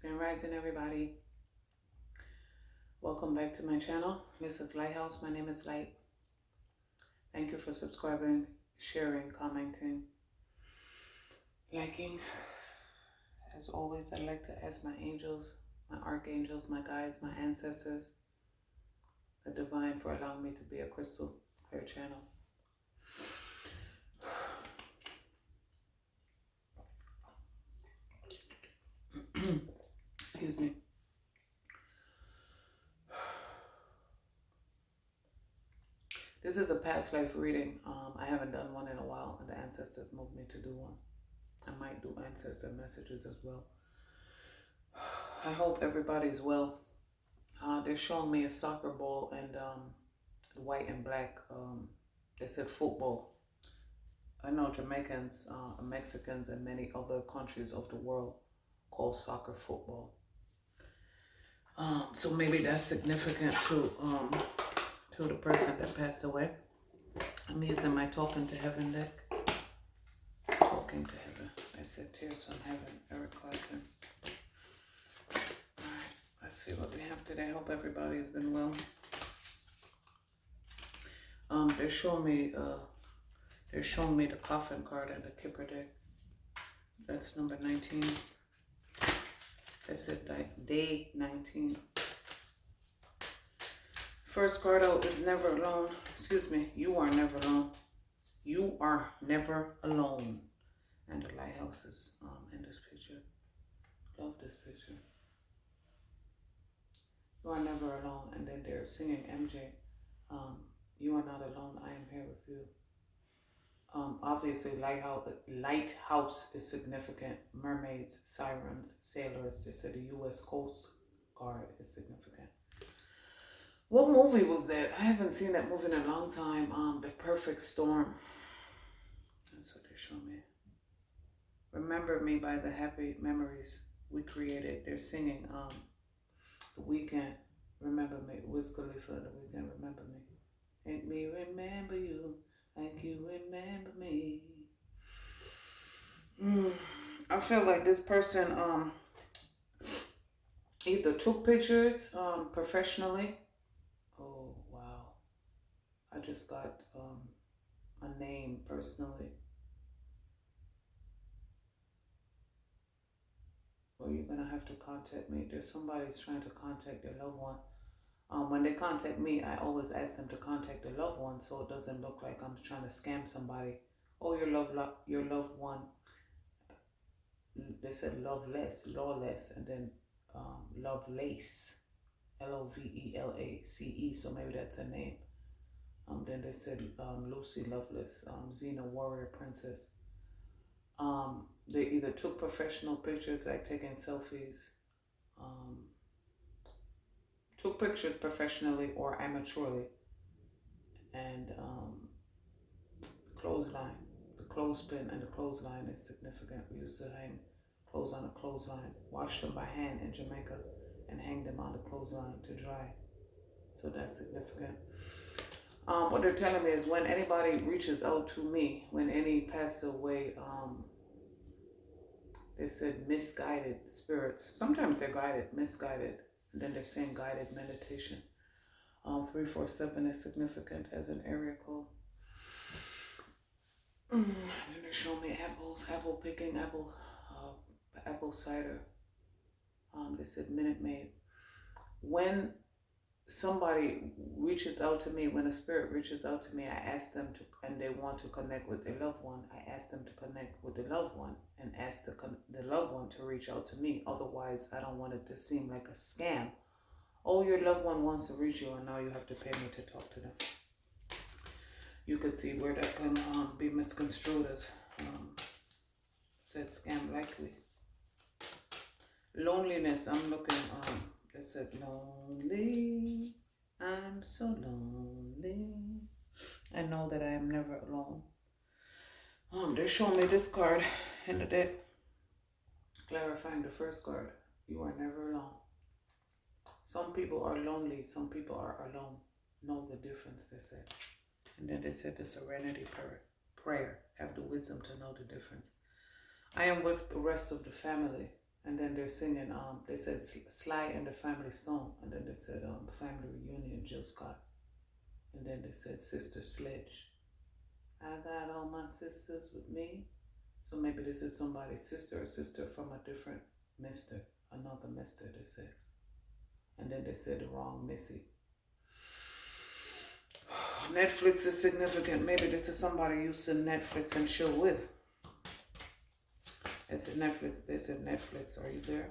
Grand Rising, everybody. Welcome back to my channel. This is Lighthouse. My name is Light. Thank you for subscribing, sharing, commenting, liking. As always, I'd like to ask my angels, my archangels, my guides, my ancestors, the divine, for allowing me to be a crystal clear channel. Excuse me. This is a past life reading. I haven't done one in a while, and the ancestors moved me to do one. I might do ancestor messages as well. I hope everybody's well. They're showing me a soccer ball and white and black. They said football. I know Jamaicans, Mexicans, and many other countries of the world call soccer football. So maybe that's significant to the person that passed away. I'm using my Talking to Heaven deck. Talking to Heaven. I said Tears from Heaven, Eric Clapton. Alright, let's see what we have today. I hope everybody has been well. They're showing me the coffin card and the Kipper deck. That's number 19. I said day 19. First card out is never alone. Excuse me, you are never alone. You are never alone. And the lighthouse is in this picture. Love this picture. You are never alone. And then they're singing MJ. You are not alone. I am here with you. Obviously, lighthouse is significant. Mermaids, sirens, sailors. They said the U.S. Coast Guard is significant. What movie was that? I haven't seen that movie in a long time. The Perfect Storm. That's what they show me. Remember me by the happy memories we created. They're singing The Weekend. Remember me. Wiz Khalifa, The Weekend. Remember me. Make me remember you like you remember me. I feel like this person either took pictures professionally. Oh, wow. I just got a name personally. Well, you're going to have to contact me. There's somebody's trying to contact their loved one. When they contact me, I always ask them to contact their loved one so it doesn't look like I'm trying to scam somebody. Oh, your loved one. They said loveless, lawless, and then Lovelace. Lovelace. So maybe that's a name. Then they said Lucy Loveless, Xena Warrior Princess. They either took professional pictures, like taking selfies, took pictures professionally or amateurly, and clothesline, the clothespin and the clothesline is significant. We used to hang clothes on a clothesline, wash them by hand in Jamaica, and hang them on the clothesline to dry. So that's significant. What they're telling me is when anybody reaches out to me, when any passed away, they said misguided spirits. Sometimes they're guided, misguided, and then they're saying guided meditation. 347 is significant as an area code. And then they're showing me apples, apple picking, apple cider. They said Minute Maid. When somebody reaches out to me, when a spirit reaches out to me, I ask them to, and they want to connect with their loved one, I ask them to connect with the loved one and ask the loved one to reach out to me. Otherwise, I don't want it to seem like a scam. Oh, your loved one wants to reach you and now you have to pay me to talk to them. You could see where that can be misconstrued as said scam likely. Loneliness, I'm looking, it said lonely, I'm so lonely. I know that I am never alone. They're showing me this card in the deck, clarifying the first card. You are never alone. Some people are lonely, some people are alone. Know the difference, they said. And then they said the serenity prayer. Have the wisdom to know the difference. I am with the rest of the family. And then they're singing, they said Sly and the Family Stone. And then they said Family Reunion, Jill Scott. And then they said Sister Sledge. I got all my sisters with me. So maybe this is somebody's sister, a sister from a different mister, another mister, they said. And then they said the wrong Missy. Netflix is significant. Maybe this is somebody used to Netflix and chill with. They said Netflix. They said Netflix. Are you there?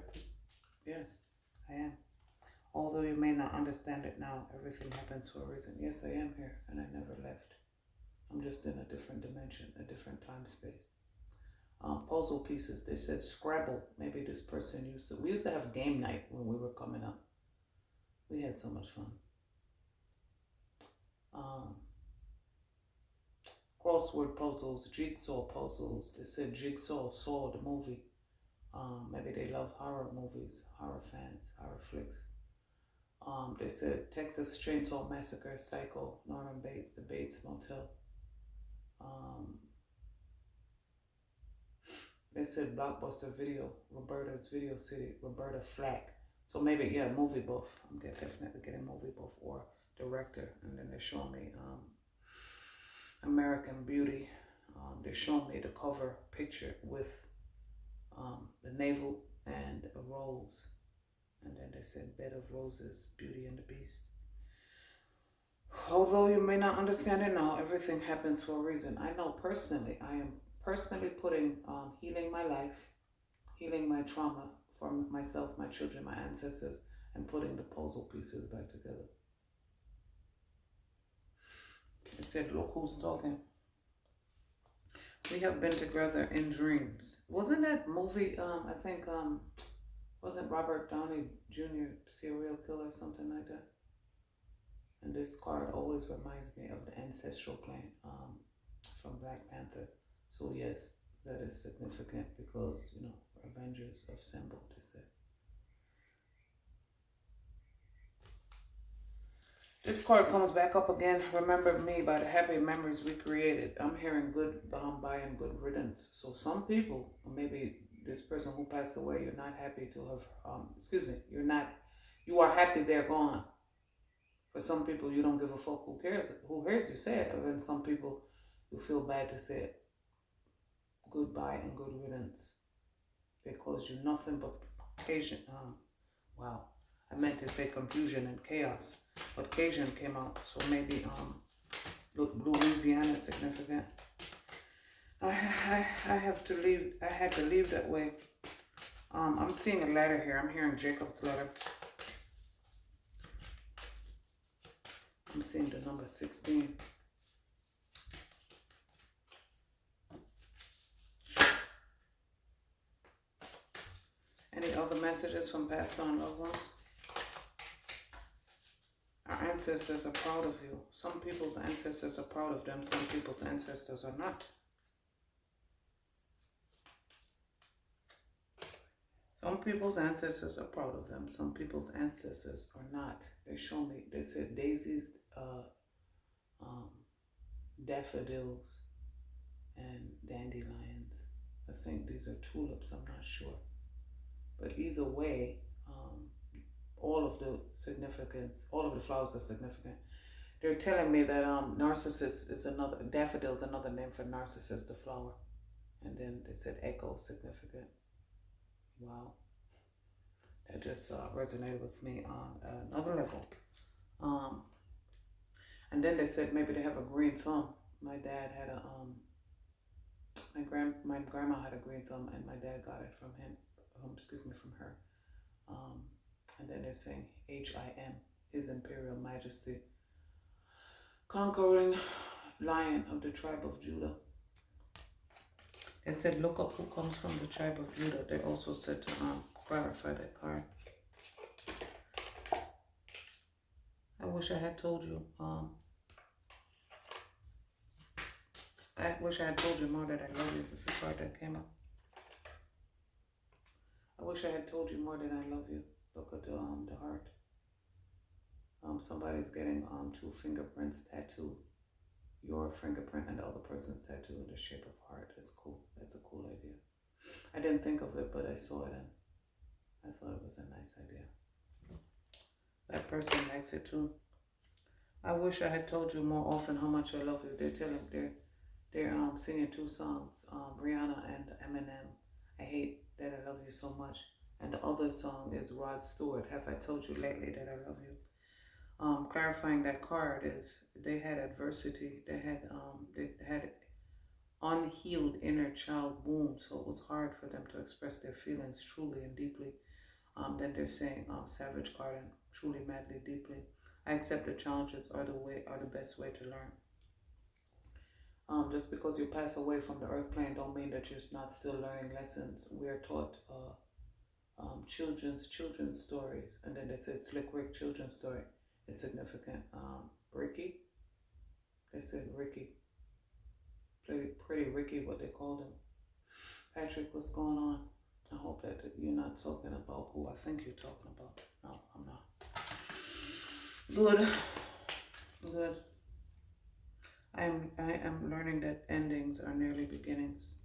Yes, I am. Although you may not understand it now, everything happens for a reason. Yes, I am here, and I never left. I'm just in a different dimension, a different time space. Puzzle pieces. They said Scrabble. Maybe this person used to. We used to have game night when we were coming up. We had so much fun. Crossword puzzles, jigsaw puzzles. They said Jigsaw, Saw, the movie. Maybe they love horror movies, horror fans, horror flicks. They said Texas Chainsaw Massacre, Psycho, Norman Bates, The Bates Motel. They said Blockbuster Video, Roberta's Video City, Roberta Flack. So maybe, yeah, movie buff. I'm definitely getting movie buff or director. And then they're showing me American Beauty. They're showing me the cover picture with the navel and a rose. And then they said Bed of Roses, Beauty and the Beast. Although you may not understand it now, everything happens for a reason. I know personally, I am personally putting healing my life, healing my trauma for myself, my children, my ancestors, and putting the puzzle pieces back together. They said, look who's talking. We have been together in dreams. Wasn't that movie, I think, wasn't Robert Downey Jr. serial killer, something like that? And this card always reminds me of the ancestral plane from Black Panther. So yes, that is significant because, you know, Avengers of Symbol, they said. This card comes back up again. Remember me by the happy memories we created. I'm hearing good by and good riddance. So some people, or maybe this person who passed away, you're not happy to have, you are happy they're gone. For some people, you don't give a fuck. Who cares? Who cares you say it? And then some people, you feel bad to say it. Goodbye and good riddance. They cause you nothing but occasion. Wow. I meant to say confusion and chaos, but Cajun came out, so maybe Louisiana is significant. I have to leave. I had to leave that way. I'm seeing a letter here. I'm hearing Jacob's letter. I'm seeing the number 16. Any other messages from past on loved ones? Our ancestors are proud of you. Some people's ancestors are proud of them. Some people's ancestors are not. Some people's ancestors are proud of them. Some people's ancestors are not. They show me. They said daisies, daffodils, and dandelions. I think these are tulips. I'm not sure. But either way, all of the significance, all of the flowers are significant. They're telling me that narcissus is another, daffodil is another name for narcissus, the flower. And then they said echo, significant. Wow. That just resonated with me on another level. And then they said maybe they have a green thumb. My dad had a, my grandma had a green thumb and my dad got it from him, from her. And then they're saying H-I-M, His Imperial Majesty, conquering lion of the tribe of Judah. They said look up who comes from the tribe of Judah. They also said to clarify that card. I wish I had told you. I wish I had told you more that I love you. It's a card that came up. I wish I had told you more that I love you. Look at the heart. Somebody's getting 2 fingerprints tattooed. Your fingerprint and the other person's tattoo in the shape of heart. That's cool. That's a cool idea. I didn't think of it, but I saw it and I thought it was a nice idea. That person likes it too. I wish I had told you more often how much I love you. They're telling they're singing two songs, Rihanna and Eminem. I hate that I love you so much. And the other song is Rod Stewart. Have I told you lately that I love you? Clarifying that card is they had adversity. They had unhealed inner child wounds, so it was hard for them to express their feelings truly and deeply. Then they're saying Savage card and truly, madly, deeply. I accept the challenges are the best way to learn. Just because you pass away from the earth plane don't mean that you're not still learning lessons. We are taught children's stories, and then they said Slick Rick children's story is significant. Ricky, they said Ricky, pretty Ricky, what they called him. Patrick, what's going on? I hope that you're not talking about who I think you're talking about. No, I'm not. Good. I am learning that endings are nearly beginnings.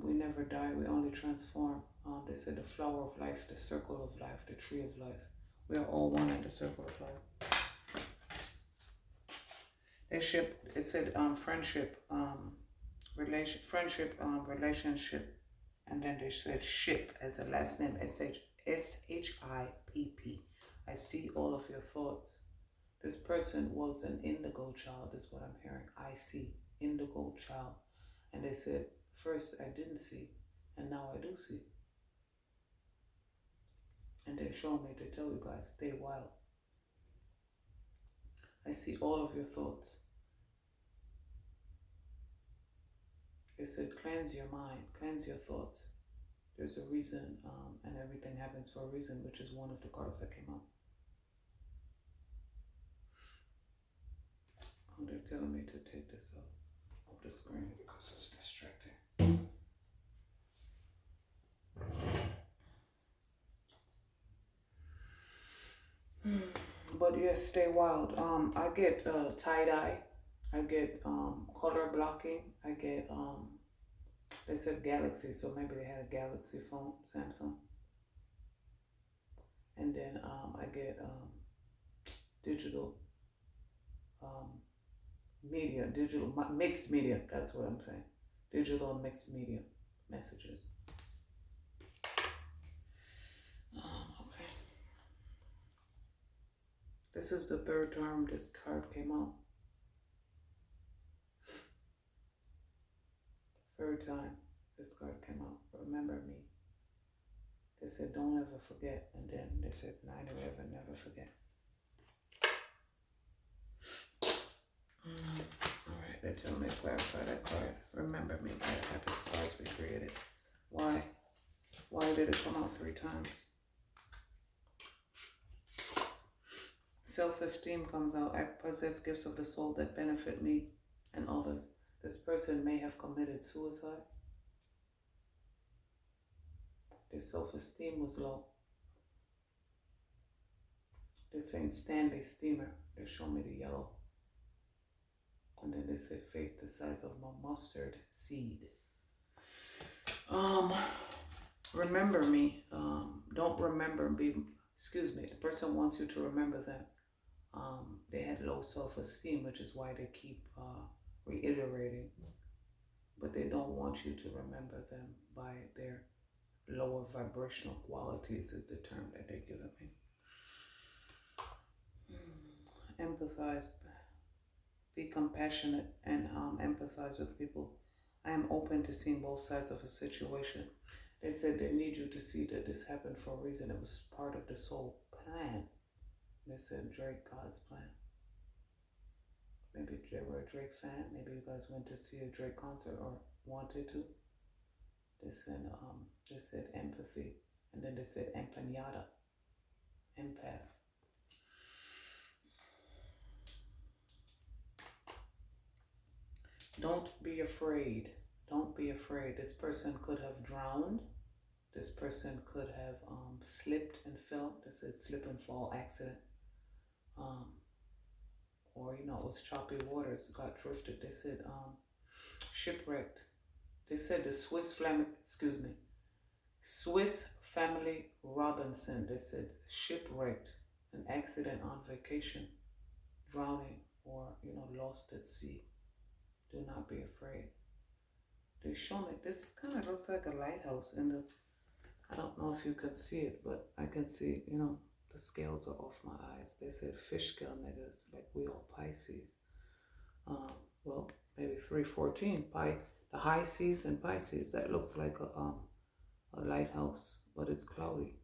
We never die, we only transform. They said the flower of life, the circle of life, the tree of life. We are all one in the circle of life. It said friendship, relationship, and then they said ship as a last name, SHIPP. I see all of your thoughts. This person was an indigo child, is what I'm hearing. I see, indigo child. And they said, first I didn't see, and now I do see. And they're showing me to tell you guys, stay wild. I see all of your thoughts. They said, cleanse your mind, cleanse your thoughts. There's a reason, and everything happens for a reason, which is one of the cards that came up. Oh, they're telling me to take this off the screen because it's distracting. But yes, stay wild. I get tie-dye. I get color blocking. I get, they said Galaxy, so maybe they had a Galaxy phone, Samsung. And then I get digital media, digital mixed media. That's what I'm saying. Digital and mixed media messages. Okay. This is the third time this card came out. Third time this card came out. Remember me. They said, don't ever forget. And then they said, 9/11, never forget. All right, they're telling me to clarify that card. Remember me by the type of cards we created. Why? Why did it come out 3 times? Self-esteem comes out. I possess gifts of the soul that benefit me and others. This person may have committed suicide. Their self-esteem was low. They're saying Stanley Steamer. They show me the yellow. And then they said faith the size of my mustard seed. Remember me. Don't remember me. Excuse me. The person wants you to remember them. They had low self-esteem, which is why they keep reiterating. But they don't want you to remember them by their lower vibrational qualities, is the term that they're giving me. Empathize, be compassionate, and empathize with people. I am open to seeing both sides of a situation. They said they need you to see that this happened for a reason. It was part of the soul plan. They said Drake, God's plan. Maybe they were a Drake fan. Maybe you guys went to see a Drake concert or wanted to. They said empathy, and then they said empanada, empath. Don't be afraid. Don't be afraid. This person could have drowned. This person could have slipped and fell. This is slip and fall accident. Or, it was choppy waters, got drifted. They said Shipwrecked. They said the Swiss family Robinson. They said shipwrecked, an accident on vacation, drowning, or lost at sea. Do not be afraid. They show me this kind of looks like a lighthouse in the. I don't know if you could see it, but I can see. The scales are off my eyes. They said fish scale niggas, like we all Pisces. Um, well, maybe 314 the high seas and Pisces. That looks like a lighthouse, but it's cloudy.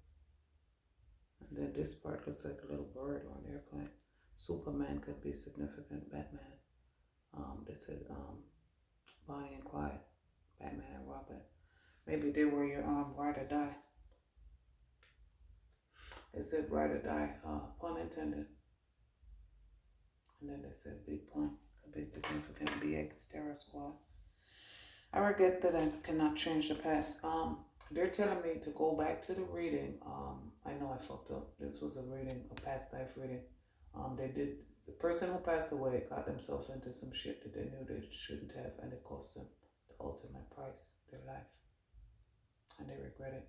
And then this part looks like a little bird or an airplane. Superman could be significant. Batman. They said Bonnie and Clyde, Batman and Robin. Maybe they were your ride or die. They said ride or die, pun intended. And then they said big pun could be significant. BX Terror Squad. I regret that I cannot change the past. They're telling me to go back to the reading. I know I fucked up. This was a reading, a past life reading. The person who passed away got themselves into some shit that they knew they shouldn't have, and it cost them the ultimate price, their life. And they regret it.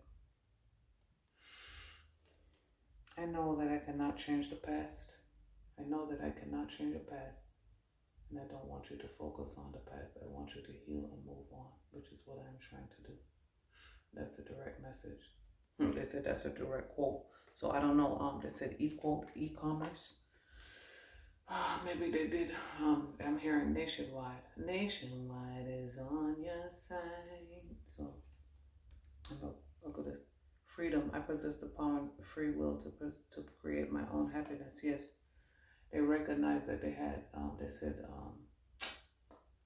I know that I cannot change the past. I know that I cannot change the past. And I don't want you to focus on the past. I want you to heal and move on, which is what I'm trying to do. That's the direct message. They said that's a direct quote. So I don't know. They said e-commerce. Maybe they did. I'm hearing nationwide. Nationwide is on your side. So look at this. Freedom. I possess the power and free will to create my own happiness. Yes. They recognized that they had, they said,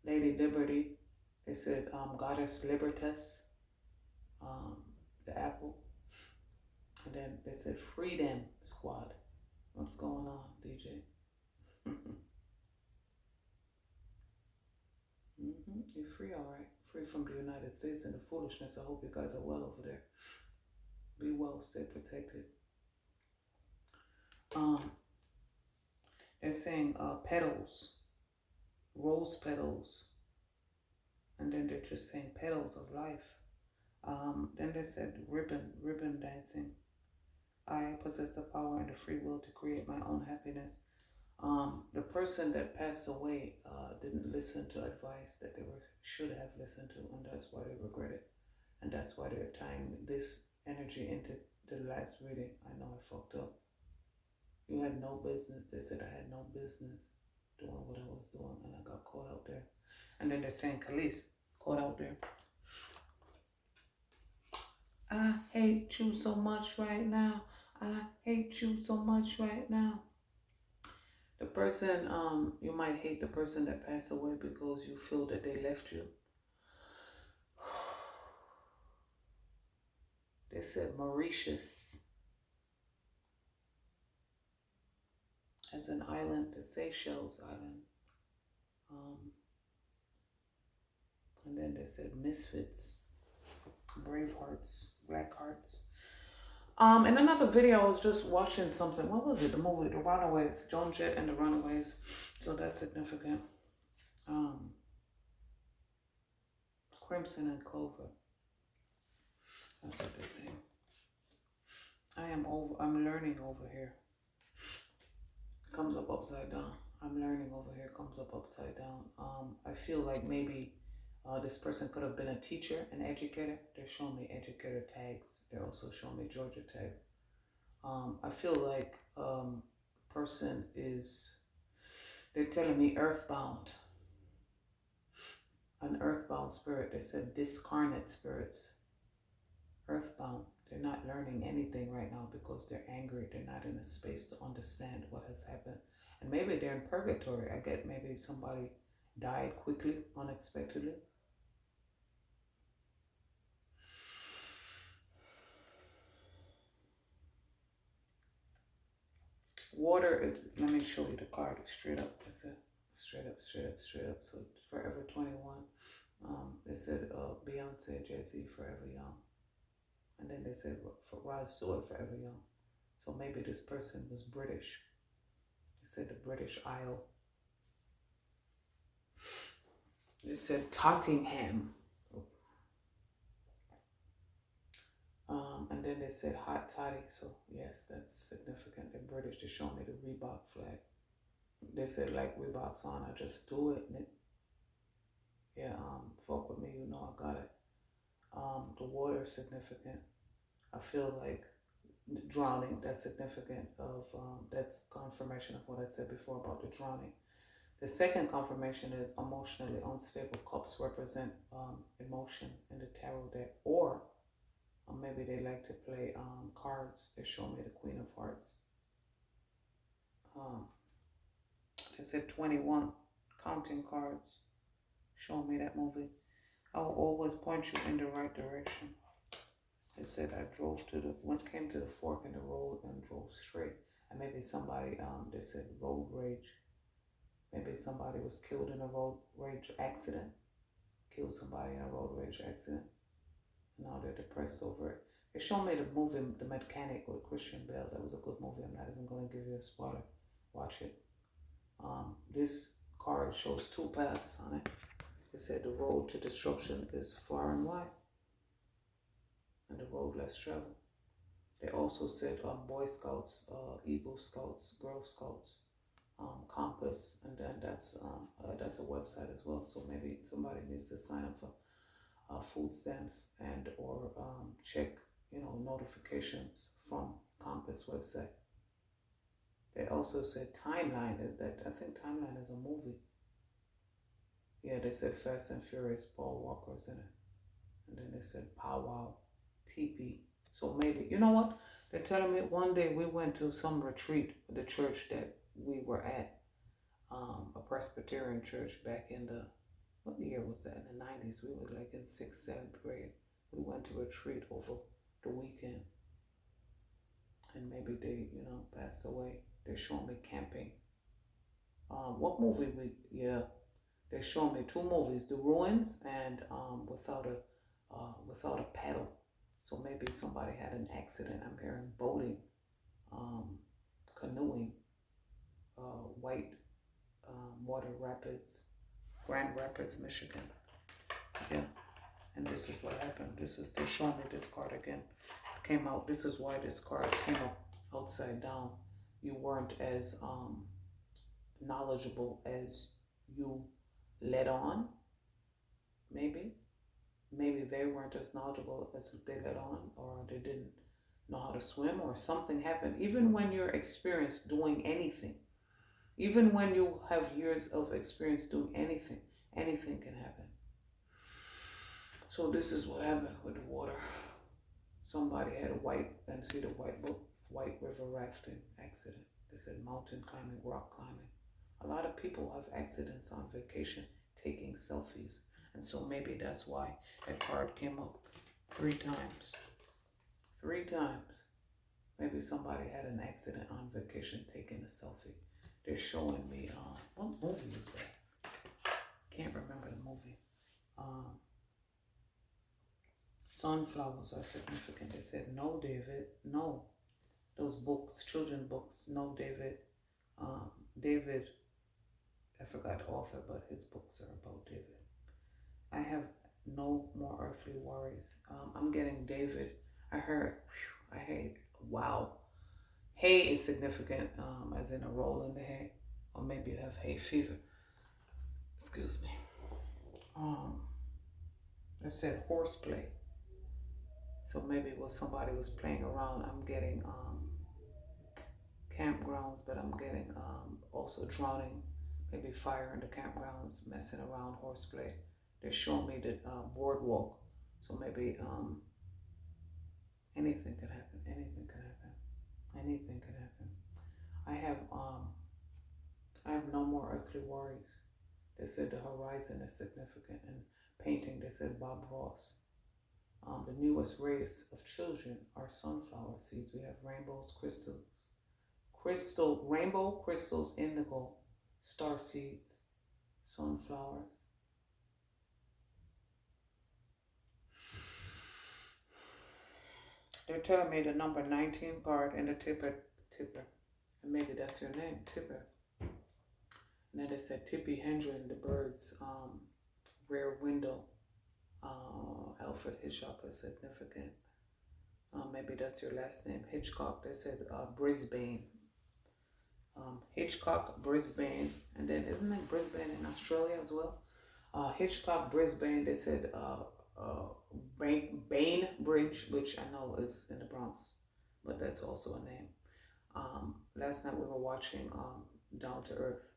Lady Liberty. They said, Goddess Libertas, the apple. And then they said, Freedom Squad. What's going on, DJ? You're free, all right. Free from the United States and the foolishness. I hope you guys are well over there. Be well, stay protected. They're saying petals, rose petals, and then they're just saying petals of life. Then they said ribbon dancing. I possess the power and the free will to create my own happiness. The person that passed away didn't listen to advice that they should have listened to, and that's why they regret it. And that's why they're tying this energy into the last reading. I know I fucked up. You had no business. They said I had no business doing what I was doing, and I got caught out there. And then they're saying, Khalees, caught out there. I hate you so much right now. I hate you so much right now. The person, you might hate the person that passed away because you feel that they left you. They said Mauritius as an island, the Seychelles Island. And then they said misfits, brave hearts, black hearts. In another video, I was just watching something. What was it? The movie, The Runaways, Joan Jett and The Runaways. So that's significant. Crimson and Clover. That's what they're saying. I'm learning over here. Comes up upside down. I'm learning over here. Comes up upside down. I feel like maybe this person could have been a teacher, an educator. They're showing me educator tags. They're also showing me Georgia tags. I feel like person is, they're telling me earthbound. An earthbound spirit. They said discarnate spirits. Earthbound. They're not learning anything right now because they're angry. They're not in a space to understand what has happened. And maybe they're in purgatory. I get maybe somebody died quickly, unexpectedly. Water is, let me show you the card straight up. It said straight up. So Forever 21. They said Beyonce, Jay-Z, Forever Young. And then they said for Rod Stewart, Forever Young. So maybe this person was British. They said the British Isle. They said Tottenham. And then they said hot toddy. So yes, that's significant. The British, they showed me the Reebok flag. They said like Reebok's on, I just do it. And it, yeah, fuck with me, you know I got it. The water is significant. I feel like drowning, that's significant of, that's confirmation of what I said before about the drowning. The second confirmation is emotionally unstable. Cups represent emotion in the tarot deck, or maybe they like to play cards. They show me the Queen of Hearts. Um, they said 21 counting cards. Show me that movie. I will always point you in the right direction. They said I drove to the, came to the fork in the road and drove straight. And maybe somebody, they said road rage. Maybe somebody was killed in a road rage accident. Killed somebody in a road rage accident. And now they're depressed over it. They showed me the movie, The Mechanic with Christian Bale. That was a good movie. I'm not even going to give you a spoiler. Watch it. This card shows two paths on it. It said the road to destruction is far and wide, and the road less traveled. They also said Boy Scouts, Eagle Scouts, Girl Scouts, Compass, and then that's a website as well. So maybe somebody needs to sign up for food stamps and or check, notifications from Compass website. They also said Timeline. That I think Timeline is a movie. Yeah, they said Fast and Furious, Paul Walker's in it. And then they said Pow Wow, TP. So maybe, you know what? They're telling me one day we went to some retreat, the church that we were at, a Presbyterian church back in the, what year was that? In the 90s. We were like in 6th, 7th grade. We went to retreat over the weekend. And maybe they, passed away. They're showing me camping. What movie they showed me two movies, The Ruins and Without a Paddle. So maybe somebody had an accident. I'm hearing boating, canoeing, White Water Rapids, Grand Rapids, Michigan. Yeah, and this is what happened. They're showing me this card again. Came out. This is why this card came up upside down. You weren't as knowledgeable as you let on. Maybe they weren't as knowledgeable as they let on, or they didn't know how to swim, or something happened. Even when you're experienced doing anything, even when you have years of experience doing anything can happen. So this is what happened with the water. Somebody had a white river rafting accident. They said mountain climbing, rock climbing. A lot of people have accidents on vacation taking selfies. And so maybe that's why that card came up 3 times. 3 times. Maybe somebody had an accident on vacation taking a selfie. They're showing me, what movie is that? Can't remember the movie. Sunflowers are significant. They said, no, David, no. Those books, children books, no, David. David, I forgot the author, but his books are about David. I have no more earthly worries. I'm getting David. I heard, I hate, wow. Hay is significant, as in a roll in the hay, or maybe you have hay fever. Excuse me. I said horseplay. So maybe somebody was playing around. I'm getting campgrounds, but I'm getting also drowning, maybe fire in the campgrounds, messing around, horseplay. They're showing me the boardwalk. So maybe anything could happen. Anything could happen. Anything could happen. I have no more earthly worries. They said the horizon is significant. And painting, they said Bob Ross. The newest race of children are sunflower seeds. We have rainbows, rainbow crystals, indigo, star seeds, sunflowers. They're telling me the number 19 card in the tipper, and maybe that's your name, Tipper. And then they said Tippi Hedren, the Birds, Rear Window. Alfred Hitchcock is significant. Maybe that's your last name. Hitchcock. They said Brisbane. Hitchcock, Brisbane. And then isn't it Brisbane in Australia as well? Hitchcock, Brisbane. They said Bainbridge, which I know is in the Bronx, but that's also a name. Last night we were watching Down to Earth.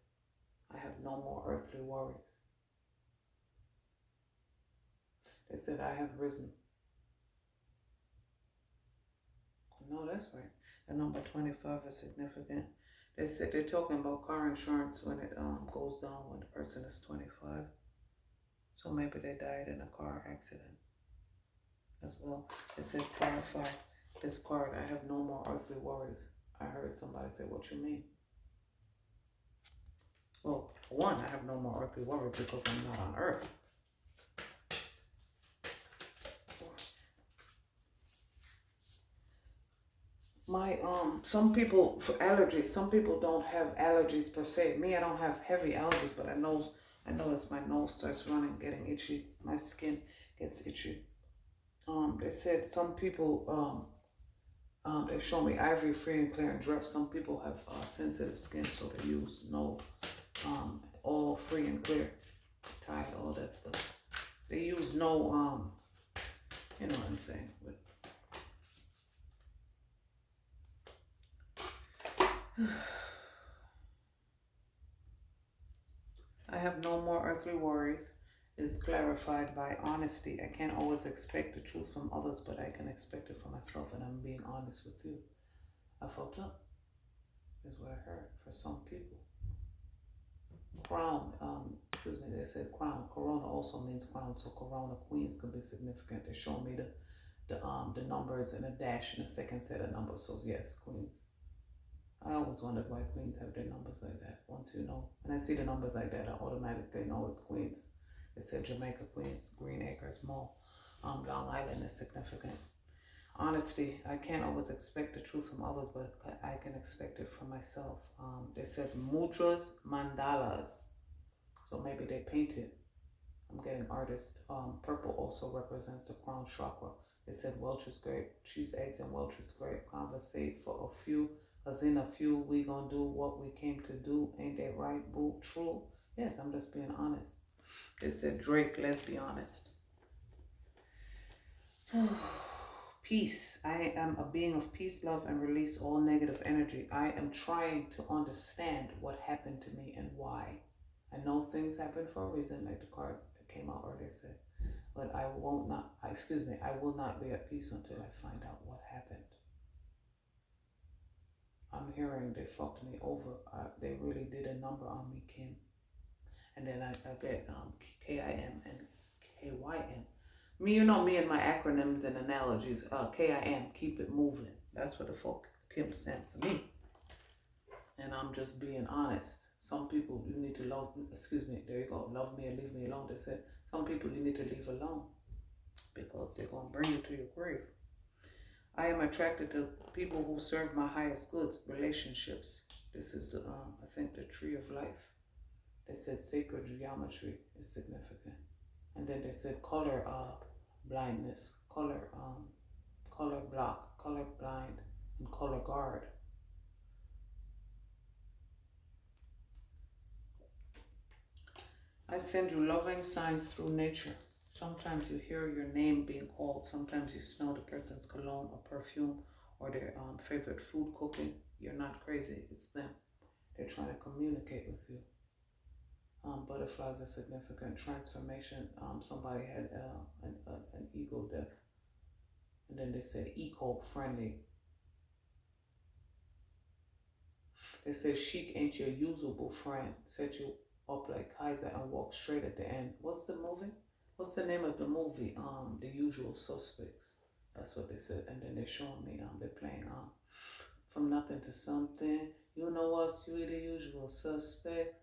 I have no more earthly worries. They said I have risen. No, that's right. The number 25 is significant. They said they're talking about car insurance when it goes down when the person is 25. So maybe they died in a car accident as well. They said clarify this card. I have no more earthly worries. I heard somebody say, what you mean? Well, one, I have no more earthly worries because I'm not on earth. My some people for allergies, some people don't have allergies per se. Me, I don't have heavy allergies, but I notice my nose starts running, getting itchy. My skin gets itchy. They said some people they show me ivory free and clear and drip. Some people have sensitive skin, so they use no all free and clear, Tide, all that stuff. They use no you know what I'm saying. But I have no more earthly worries is clarified by honesty. I can't always expect the truth from others, but I can expect it from myself, and I'm being honest with you. I fucked up, is what I heard for some people. Crown, excuse me, they said crown. Corona also means crown, so corona queens could be significant. They show me the numbers and a dash and a second set of numbers, so yes, queens. I always wondered why queens have their numbers like that. Once you know, and I see the numbers like that, I automatically know it's queens. It said Jamaica Queens, Green Acres Mall, Long Island is significant. Honesty, I can't always expect the truth from others, but I can expect it from myself. They said mudras, mandalas, so maybe they painted. I'm getting artist. Purple also represents the crown chakra. It said Welch's grape, cheese, eggs, and Welch's grape. Conversate for a few, cause in a few we gonna do what we came to do. Ain't that right, boo? True. Yes, I'm just being honest. It said Drake, let's be honest. Peace. I am a being of peace, love, and release all negative energy. I am trying to understand what happened to me and why. I know things happen for a reason, like the card that came out earlier said, but I will not be at peace until I find out what happened. I'm hearing they fucked me over. They really did a number on me, Kim. And then I get KIM and KYM. Me, you know me and my acronyms and analogies. KIM, keep it moving. That's what the fuck Kim sent for me. And I'm just being honest. Some people you need to love, there you go, love me and leave me alone. They said some people you need to leave alone because they're going to bring you to your grave. I am attracted to people who serve my highest goods, relationships. This is the, I think, the tree of life. They said sacred geometry is significant. And then they said color blindness, color block, color blind, and color guard. I send you loving signs through nature. Sometimes you hear your name being called. Sometimes you smell the person's cologne or perfume or their favorite food cooking. You're not crazy. It's them. They're trying to communicate with you. Butterflies are significant. Transformation. Somebody had an ego death. And then they said eco-friendly. They said chic ain't your usable friend. Set you up like Kaiser and walk straight at the end. What's the movie? What's the name of the movie? The Usual Suspects. That's what they said. And then they're showing me they're playing From Nothing to Something. You know what's you the usual suspect?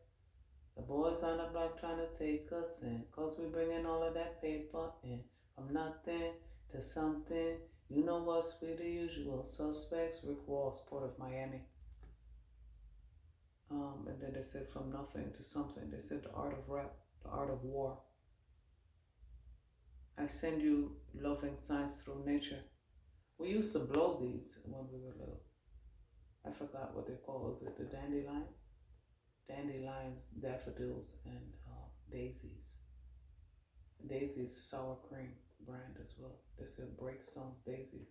The boys on the block trying to take us in, cause we bringing all of that paper in. From nothing to something. You know what's we the usual suspects? Rick Ross, Port of Miami. And then they said from nothing to something. They said the art of rap, the art of war. I send you loving signs through nature. We used to blow these when we were little. I forgot what they call. Was it the dandelion? Dandelions, daffodils, and daisies. Daisy's sour cream brand as well. They said break some daisy.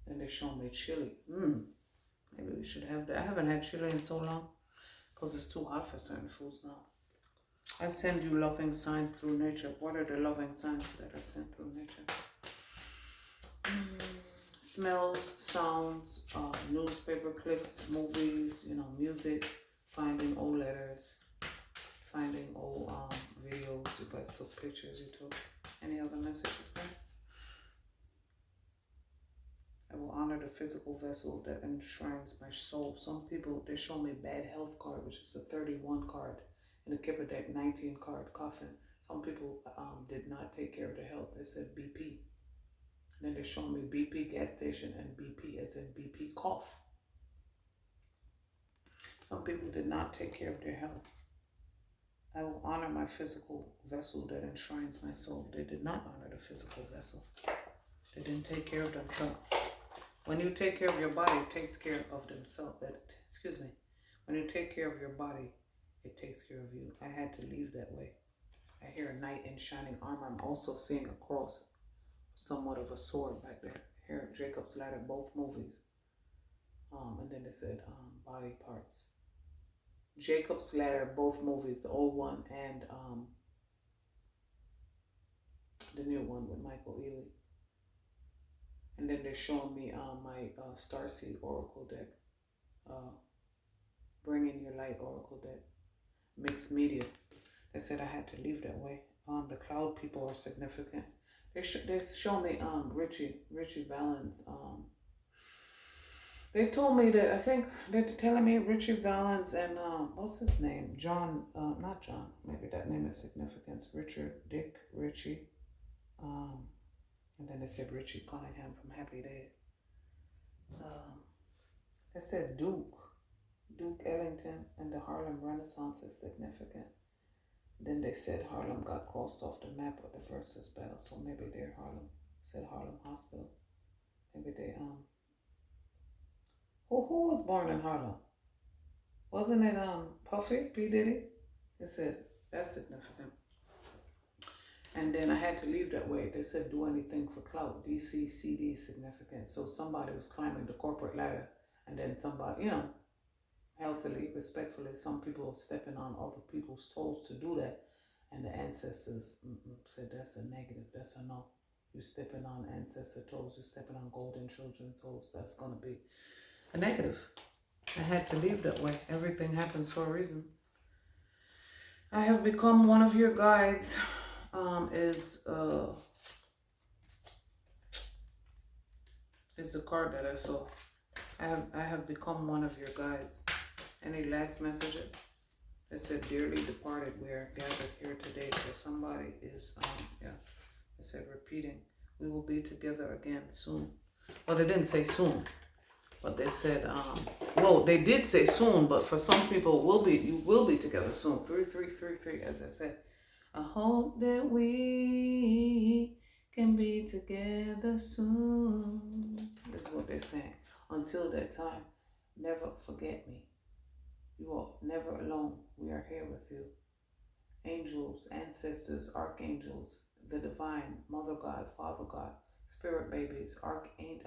And they show me chili. Maybe we should have that. I haven't had chili in so long because it's too hot for certain foods now. I send you loving signs through nature. What are the loving signs that are sent through nature? Smells, sounds, newspaper clips, movies, music, finding old letters, finding old videos. You guys took pictures, you took any other messages, right? I will honor the physical vessel that enshrines my soul. Some people, they show me bad health card, which is a 31 card. In the Kipper deck, 19 card coffin. Some people did not take care of their health. They said BP. And then they show me BP gas station and BP as in BP cough. Some people did not take care of their health. I will honor my physical vessel that enshrines my soul. They did not honor the physical vessel. They didn't take care of themselves. When you take care of your body, it takes care of themselves. When you take care of your body, it takes care of you. I had to leave that way. I hear a knight in shining armor. I'm also seeing a cross, somewhat of a sword back there. Here, Jacob's Ladder, both movies. And then they said body parts. Jacob's Ladder, both movies, the old one and the new one with Michael Ealy. And then they're showing me my Starseed Oracle deck. Bring in Your Light Oracle deck. Mixed media. They said I had to leave that way. The cloud people are significant. They show me Richie Valens. They told me that, I think they're telling me Richie Valens and what's his name? John, not John. Maybe that name is significance. Dick Richie. And then they said Richie Cunningham from Happy Days. They said Duke Ellington and the Harlem Renaissance is significant. Then they said Harlem got crossed off the map of the versus battle, so maybe they're Harlem. Said Harlem Hospital. Maybe they who was born in Harlem? Wasn't it Puffy P Diddy? They said that's significant. And then I had to leave that way. They said do anything for clout. DCCD is significant. So somebody was climbing the corporate ladder, and then somebody, healthily, respectfully, some people stepping on other people's toes to do that. And the ancestors said that's a negative, that's a no. You're stepping on ancestor toes, you're stepping on golden children toes. That's going to be a negative. I had to leave that way. Everything happens for a reason. I have become one of your guides. Is the card that I saw. I have become one of your guides. Any last messages? It said, dearly departed, we are gathered here today. So somebody is, it said repeating, we will be together again soon. Well, they didn't say soon, but they said, they did say soon, but for some people, you will be together soon. 3333, as I said. I hope that we can be together soon. That's what they're saying. Until that time, never forget me. You are never alone. We are here with you. Angels, ancestors, archangels, the divine, Mother God, Father God, spirit babies,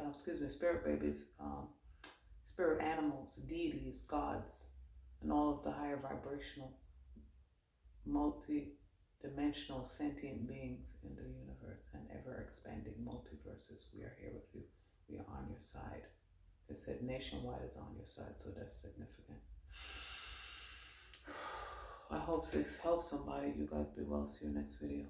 spirit babies, spirit animals, deities, gods, and all of the higher vibrational, multi-dimensional sentient beings in the universe and ever-expanding multiverses. We are here with you. We are on your side. It said nationwide is on your side, so that's significant. I hope this helps somebody. You guys be well. See you next video.